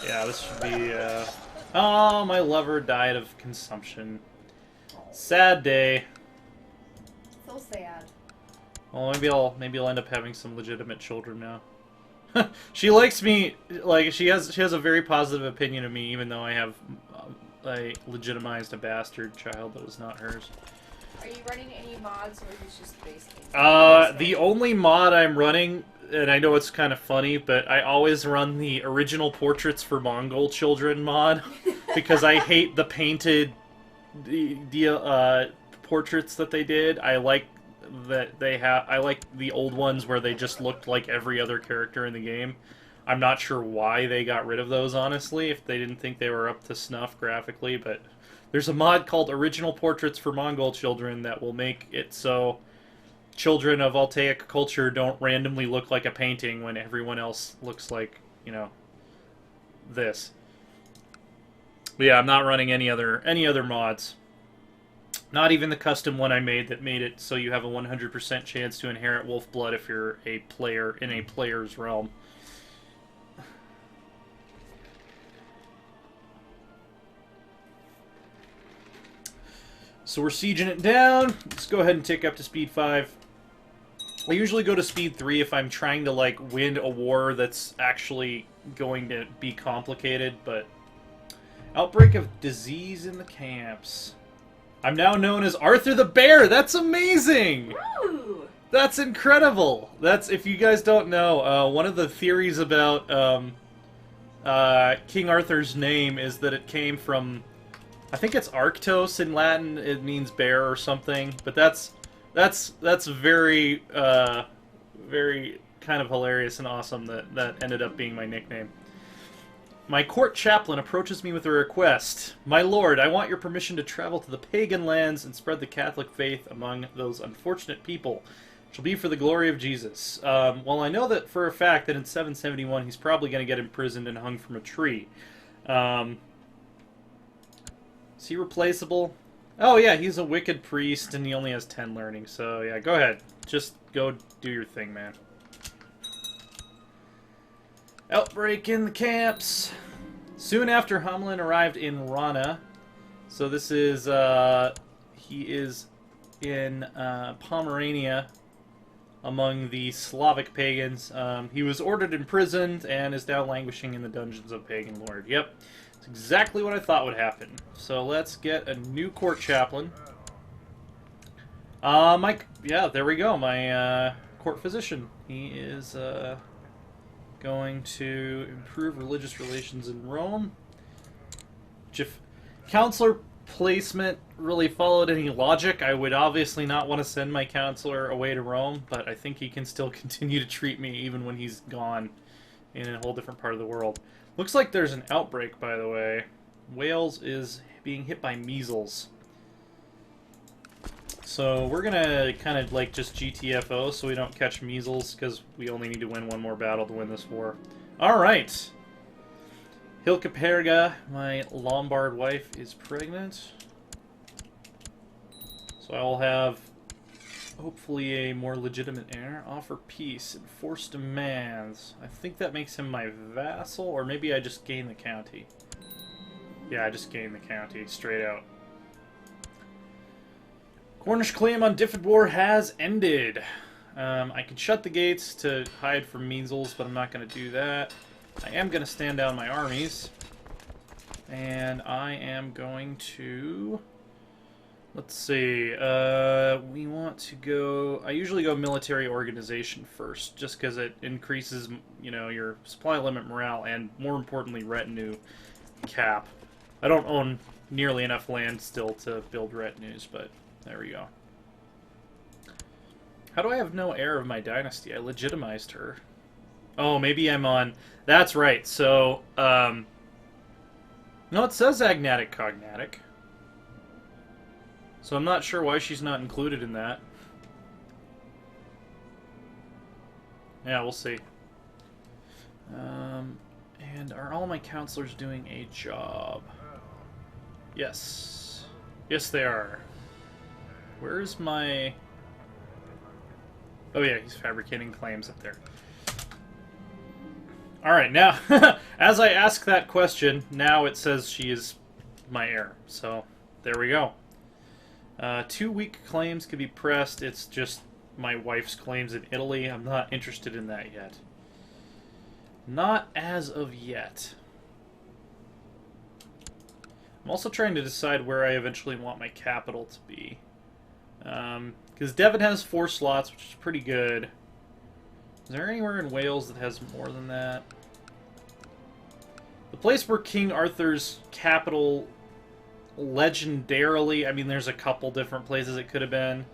Yeah, this should be, Oh, my lover died of consumption. Sad day. So sad. Well, maybe I'll end up having some legitimate children now. She likes me, like, she has a very positive opinion of me, even though I legitimized a bastard child that was not hers. Are you running any mods, or is it just base games? The only mod I'm running, and I know it's kind of funny, but I always run the original Portraits for Mongol Children mod, because I hate the painted portraits that they did. I like I like the old ones where they just looked like every other character in the game. I'm not sure why they got rid of those, honestly, if they didn't think they were up to snuff graphically, but there's a mod called Original Portraits for Mongol Children that will make it so children of Altaic culture don't randomly look like a painting when everyone else looks like, you know, this. But yeah, I'm not running any other mods. Not even the custom one I made that made it so you have a 100% chance to inherit wolf blood if you're a player in a player's realm. So we're sieging it down. Let's go ahead and tick up to speed 5. I usually go to speed 3 if I'm trying to, like, win a war that's actually going to be complicated, but... Outbreak of disease in the camps. I'm now known as Arthur the Bear! That's amazing! Woo! That's incredible! That's, if you guys don't know, one of the theories about King Arthur's name is that it came from... I think it's Arctos in Latin. It means bear or something. But that's very very kind of hilarious and awesome that ended up being my nickname. My court chaplain approaches me with a request. My lord, I want your permission to travel to the pagan lands and spread the Catholic faith among those unfortunate people. It shall be for the glory of Jesus. Well, I know that for a fact that in 771 he's probably going to get imprisoned and hung from a tree. Is he replaceable? Oh yeah, he's a wicked priest and he only has 10 learning, so yeah, go ahead. Just go do your thing, man. Outbreak in the camps. Soon after Hamlin arrived in Rana, so this is, he is in Pomerania among the Slavic pagans. He was ordered imprisoned and is now languishing in the dungeons of Pagan Lord. Yep. Exactly what I thought would happen. So let's get a new court chaplain. Yeah, there we go. My court physician. He is going to improve religious relations in Rome. If counselor placement really followed any logic, I would obviously not want to send my counselor away to Rome, but I think he can still continue to treat me even when he's gone in a whole different part of the world. Looks like there's an outbreak, by the way. Wales is being hit by measles. So we're gonna kind of like just GTFO so we don't catch measles, because we only need to win one more battle to win this war. Alright! Hilkeperga, my Lombard wife, is pregnant. So I will have, hopefully, a more legitimate heir. Offer peace. Enforce demands. I think that makes him my vassal, or maybe I just gain the county. Yeah, I just gain the county, straight out. Cornish claim on Diffidwar has ended. I can shut the gates to hide from measles, but I'm not going to do that. I am going to stand down my armies. And I am going to... Let's see, we want to go... I usually go military organization first, just because it increases, you know, your supply limit morale, and more importantly, retinue cap. I don't own nearly enough land still to build retinues, but there we go. How do I have no heir of my dynasty? I legitimized her. Oh, maybe I'm on... That's right, so, no, it says agnatic cognatic. So I'm not sure why she's not included in that. Yeah, we'll see. And are all my counselors doing a job? Yes. Yes, they are. Where's my... Oh yeah, he's fabricating claims up there. Alright, now, as I ask that question, now it says she is my heir. So, there we go. 2 weak claims can be pressed. It's just my wife's claims in Italy. I'm not interested in that yet. Not as of yet. I'm also trying to decide where I eventually want my capital to be. Because Devon has 4 slots, which is pretty good. Is there anywhere in Wales that has more than that? The place where King Arthur's capital legendarily... I mean, there's a couple different places it could have been.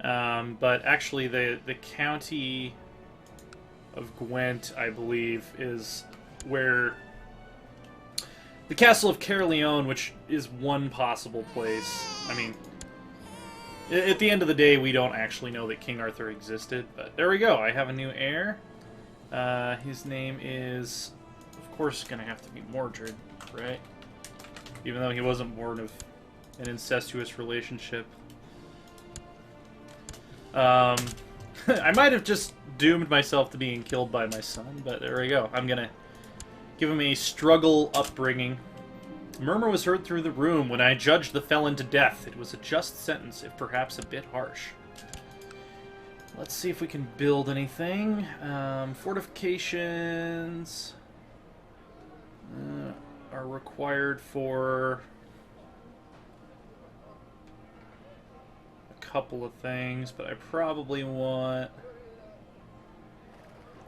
But actually, the county of Gwent, I believe, is where... The Castle of Caerleon, which is one possible place. I mean... At the end of the day, we don't actually know that King Arthur existed, but there we go. I have a new heir. His name is, of course, going to have to be Mordred, right? Even though he wasn't born of an incestuous relationship. I might have just doomed myself to being killed by my son, but there we go. I'm going to give him a struggle upbringing. A murmur was heard through the room. When I judged the felon to death, it was a just sentence, if perhaps a bit harsh. Let's see if we can build anything. Fortifications are required for a couple of things, but I probably want...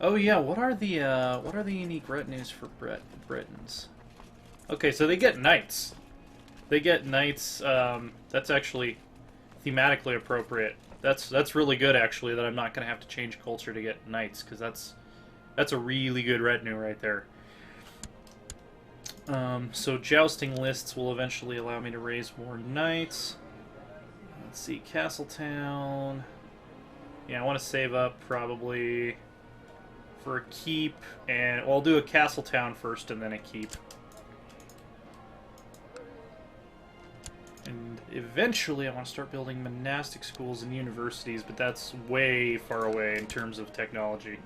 Oh yeah, what are the unique retinues for Britons? Okay, so they get knights. They get knights. That's actually thematically appropriate. That's really good, actually, that I'm not going to have to change culture to get knights, because that's a really good retinue right there. So jousting lists will eventually allow me to raise more knights. Let's see, Castletown. Yeah, I want to save up probably for a keep, and well, I'll do a Castletown first and then a keep. And eventually I want to start building monastic schools and universities, but that's way far away in terms of technology.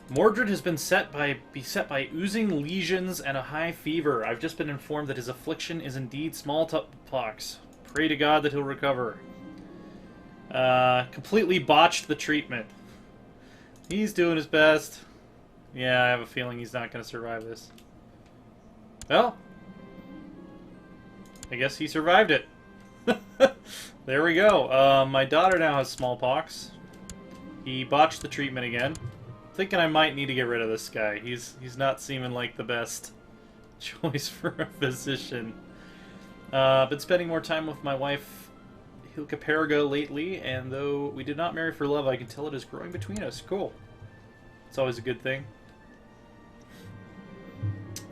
Mordred has been beset by oozing lesions and a high fever. I've just been informed that his affliction is indeed smallpox. Pray to God that he'll recover. Completely botched the treatment. He's doing his best. Yeah, I have a feeling he's not going to survive this. Well, I guess he survived it. There we go. My daughter now has smallpox. He botched the treatment again. Thinking I might need to get rid of this guy. He's not seeming like the best choice for a physician. Been spending more time with my wife, Hilka Perigo, lately, and though we did not marry for love, I can tell it is growing between us. Cool. It's always a good thing.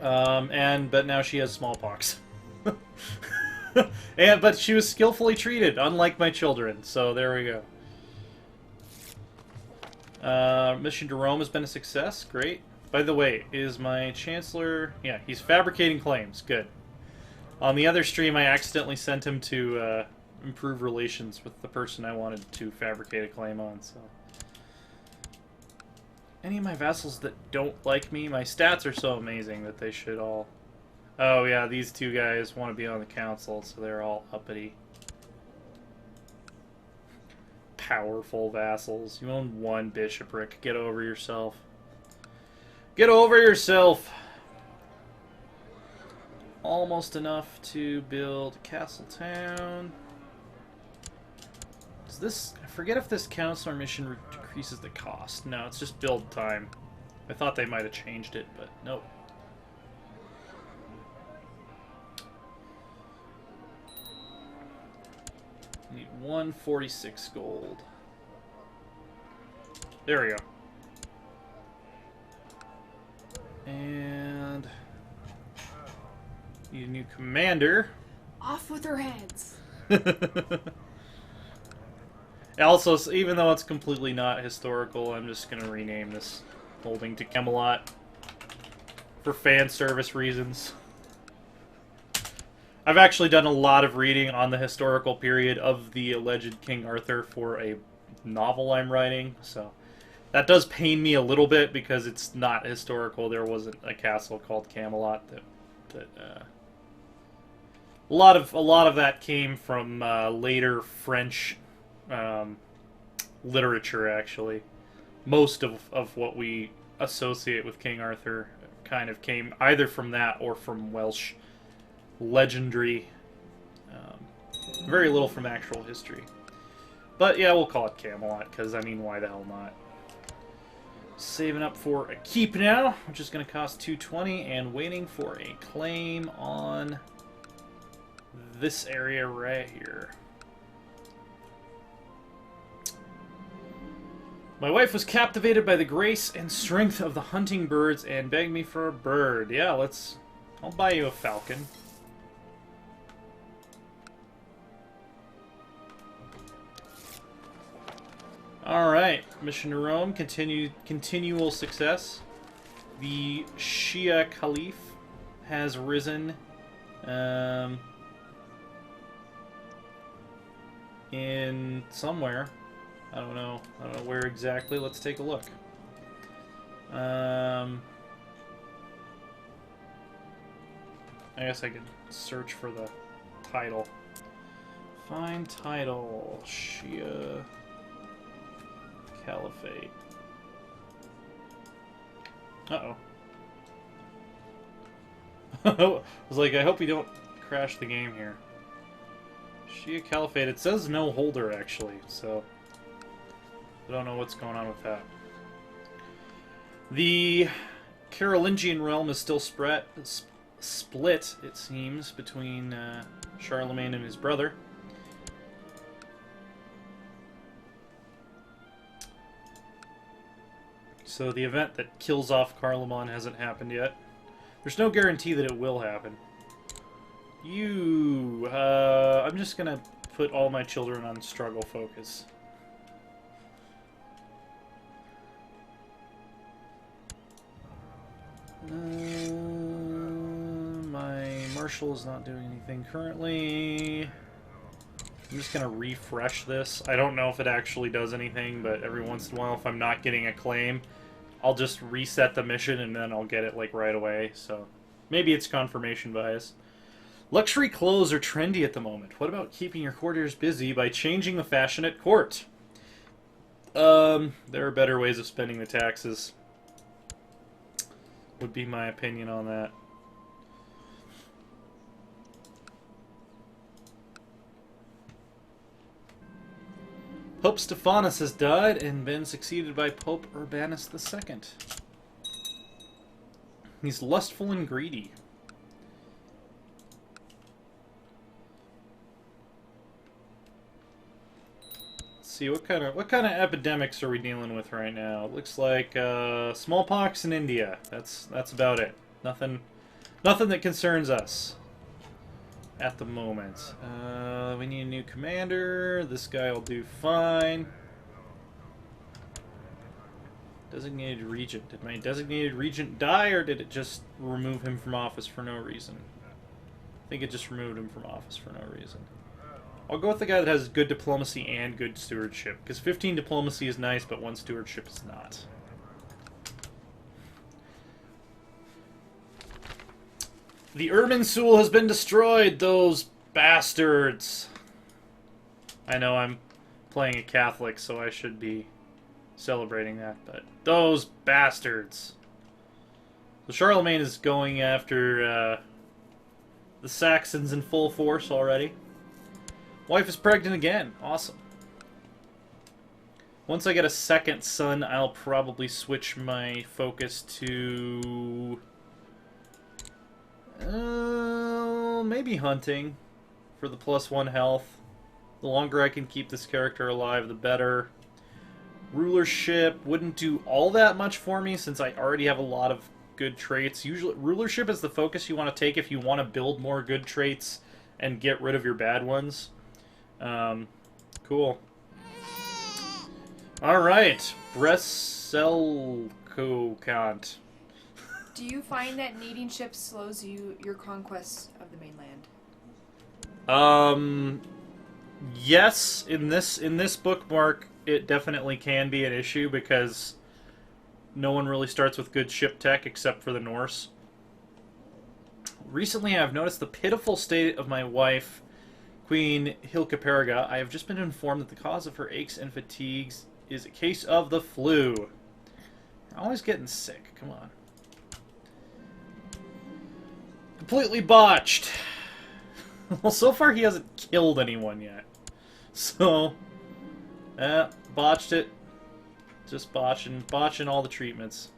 But now she has smallpox. But she was skillfully treated, unlike my children, so there we go. Mission to Rome has been a success. Great. By the way, is my Chancellor... Yeah, he's fabricating claims. Good. On the other stream, I accidentally sent him to improve relations with the person I wanted to fabricate a claim on, so... Any of my vassals that don't like me, my stats are so amazing that they should all... Oh yeah, these two guys want to be on the council, so they're all uppity. Powerful vassals. You own 1 bishopric. Get over yourself. Get over yourself! Almost enough to build Castletown. Does this... I forget if this counselor mission decreases the cost. No, it's just build time. I thought they might have changed it, but nope. Need 146 gold. There we go. And need a new commander. Off with their heads. Also, even though it's completely not historical, I'm just going to rename this holding to Camelot for fan service reasons. I've actually done a lot of reading on the historical period of the alleged King Arthur for a novel I'm writing, so That does pain me a little bit because it's not historical. There wasn't a castle called Camelot that a lot of that came from later French literature. Actually, most of what we associate with King Arthur kind of came either from that or from Welsh legendary. Very little from actual history. But yeah, we'll call it Camelot because I mean, why the hell not? Saving up for a keep now, which is going to cost 220, and waiting for a claim on this area right here. My wife was captivated by the grace and strength of the hunting birds and begged me for a bird. Yeah, I'll buy you a falcon. Alright, mission to Rome, continual success. The Shia Caliph has risen in somewhere. I don't know where exactly. Let's take a look. I guess I could search for the title. Find title. Shia Caliphate. Uh-oh. I was like, I hope we don't crash the game here. Shia Caliphate. It says no holder, actually, so I don't know what's going on with that. The Carolingian realm is still split, it seems, between Charlemagne and his brother. So the event that kills off Carloman hasn't happened yet. There's no guarantee that it will happen. I'm just gonna put all my children on struggle focus. My marshal is not doing anything currently. I'm just gonna refresh this. I don't know if it actually does anything, but every once in a while, if I'm not getting a claim, I'll just reset the mission and then I'll get it like right away. So maybe it's confirmation bias. Luxury clothes are trendy at the moment. What about keeping your courtiers busy by changing the fashion at court? There are better ways of spending the taxes. Would be my opinion on that. Pope Stephanus has died and been succeeded by Pope Urbanus II. He's lustful and greedy. Let's see, what kind of epidemics are we dealing with right now? It looks like smallpox in India. That's about it. Nothing that concerns us at the moment. We need a new commander. This guy will do fine. Designated regent. Did my designated regent die, or did it just remove him from office for no reason? I think it just removed him from office for no reason. I'll go with the guy that has good diplomacy and good stewardship, because 15 diplomacy is nice, but 1 stewardship is not. The Irminsul has been destroyed, those bastards! I know I'm playing a Catholic, so I should be celebrating that, but those bastards! So Charlemagne is going after the Saxons in full force already. Wife is pregnant again. Awesome. Once I get a second son, I'll probably switch my focus to maybe hunting for the +1 health. The longer I can keep this character alive, the better. Rulership wouldn't do all that much for me since I already have a lot of good traits. Usually, rulership is the focus you want to take if you want to build more good traits and get rid of your bad ones. Cool. Alright, Bresselkokant. Do you find that needing ships slows your conquest of the mainland? Yes, in this bookmark, it definitely can be an issue because no one really starts with good ship tech except for the Norse. Recently, I've noticed the pitiful state of my wife, Queen Hilkaperiga. I have just been informed that the cause of her aches and fatigues is a case of the flu. You're always getting sick. Come on. Completely botched. Well, so far he hasn't killed anyone yet. So, botched it. Just botching all the treatments.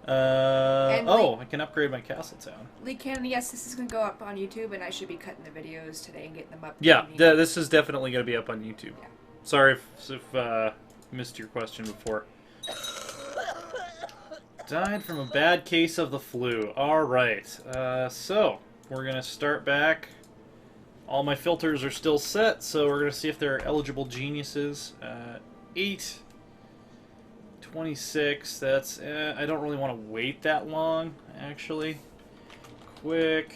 I can upgrade my castle town. Lee Cannon, yes, this is going to go up on YouTube, and I should be cutting the videos today and getting them up. Yeah, this is definitely going to be up on YouTube. Yeah. Sorry if missed your question before. Died from a bad case of the flu. Alright, so we're going to start back. All my filters are still set, so we're going to see if there are eligible geniuses. 8, 26, that's... I don't really want to wait that long, actually. Quick.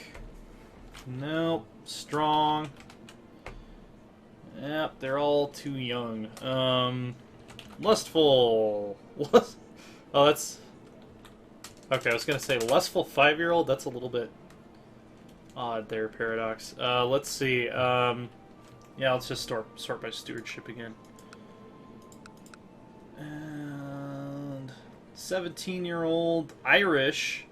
Nope. Strong. Yep, they're all too young. Lustful. Oh, that's... Okay, I was going to say lustful 5-year-old. That's a little bit odd there, Paradox. Let's see. Yeah, let's just sort by stewardship again. And 17-year-old Irish.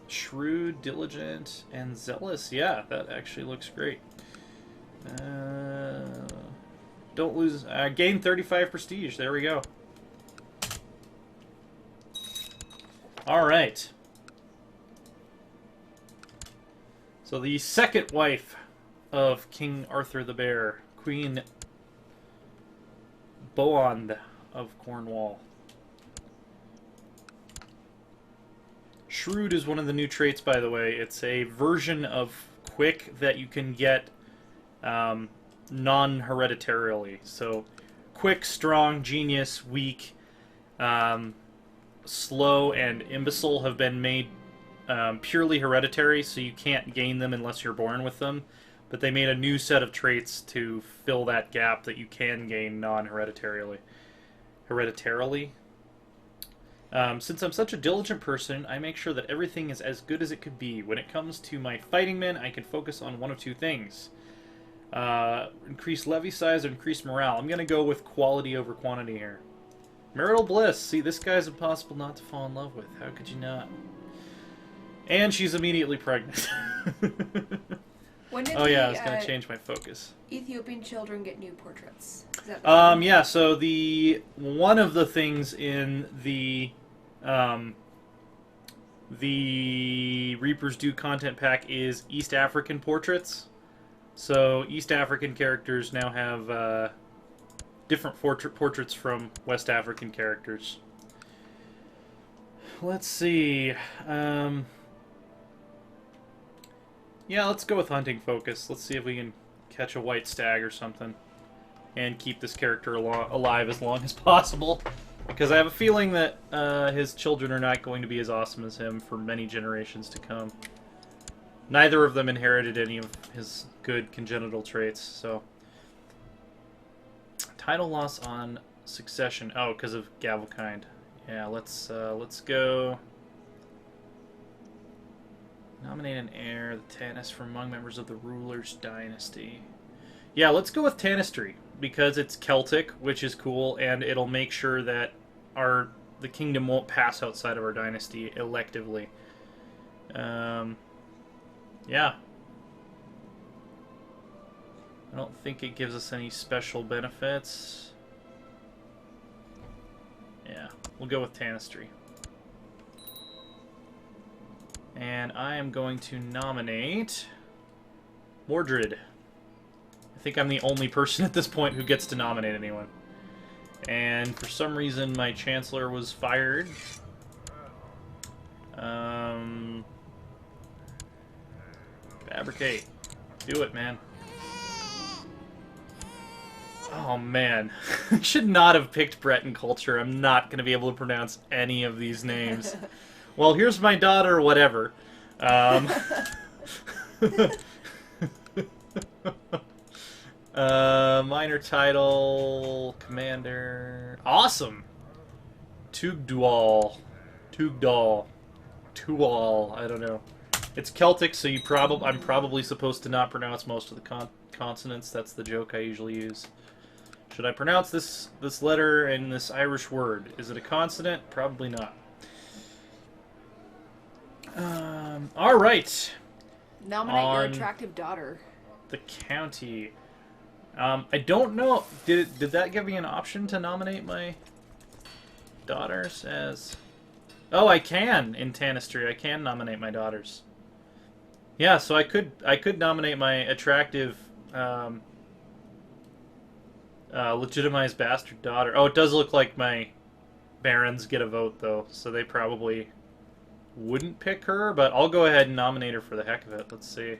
Shrewd, diligent, and zealous. Yeah, that actually looks great. Don't lose. Gain 35 prestige. There we go. Alright. So the second wife of King Arthur the Bear, Queen Boand of Cornwall. Shrewd is one of the new traits, by the way. It's a version of Quick that you can get non-hereditarily. So, Quick, Strong, Genius, Weak, Slow, and Imbecile have been made purely hereditary, so you can't gain them unless you're born with them. But they made a new set of traits to fill that gap that you can gain non-hereditarily. Since I'm such a diligent person, I make sure that everything is as good as it could be. When it comes to my fighting men, I can focus on one of two things. Increase levy size or increase morale. I'm going to go with quality over quantity here. Marital bliss. See, this guy's impossible not to fall in love with. How could you not? And she's immediately pregnant. When did yeah, I was going to change my focus. Ethiopian children get new portraits? Is that yeah, so one of the things in the Reaper's Due content pack is East African portraits. So East African characters now have different portraits from West African characters. Let's see. Yeah, let's go with hunting focus. Let's see if we can catch a white stag or something and keep this character alive as long as possible. Because I have a feeling that his children are not going to be as awesome as him for many generations to come. Neither of them inherited any of his good congenital traits, so... Title loss on succession. Oh, because of Gavelkind. Yeah, let's go... Nominate an heir, the Tanis, from among members of the ruler's dynasty. Yeah, let's go with Tanistry, because it's Celtic, which is cool, and it'll make sure that the kingdom won't pass outside of our dynasty electively. Yeah. I don't think it gives us any special benefits. Yeah, we'll go with Tanistry. And I am going to nominate Mordred. I think I'm the only person at this point who gets to nominate anyone. And for some reason, my Chancellor was fired. Fabricate. Do it, man. Oh, man. I should not have picked Breton culture. I'm not going to be able to pronounce any of these names. Well, here's my daughter, whatever. Minor title, commander. Awesome. Tugdual. Tugdal. Tual. I don't know. It's Celtic, so I'm probably supposed to not pronounce most of the consonants. That's the joke I usually use. Should I pronounce this letter in this Irish word? Is it a consonant? Probably not. All right. Nominate your attractive daughter. The county. I don't know. Did that give me an option to nominate my daughters as? Oh, I can in Tanistry. I can nominate my daughters. Yeah, so I could nominate my attractive, legitimized bastard daughter. Oh, it does look like my barons get a vote though, so they probably wouldn't pick her. But I'll go ahead and nominate her for the heck of it. Let's see.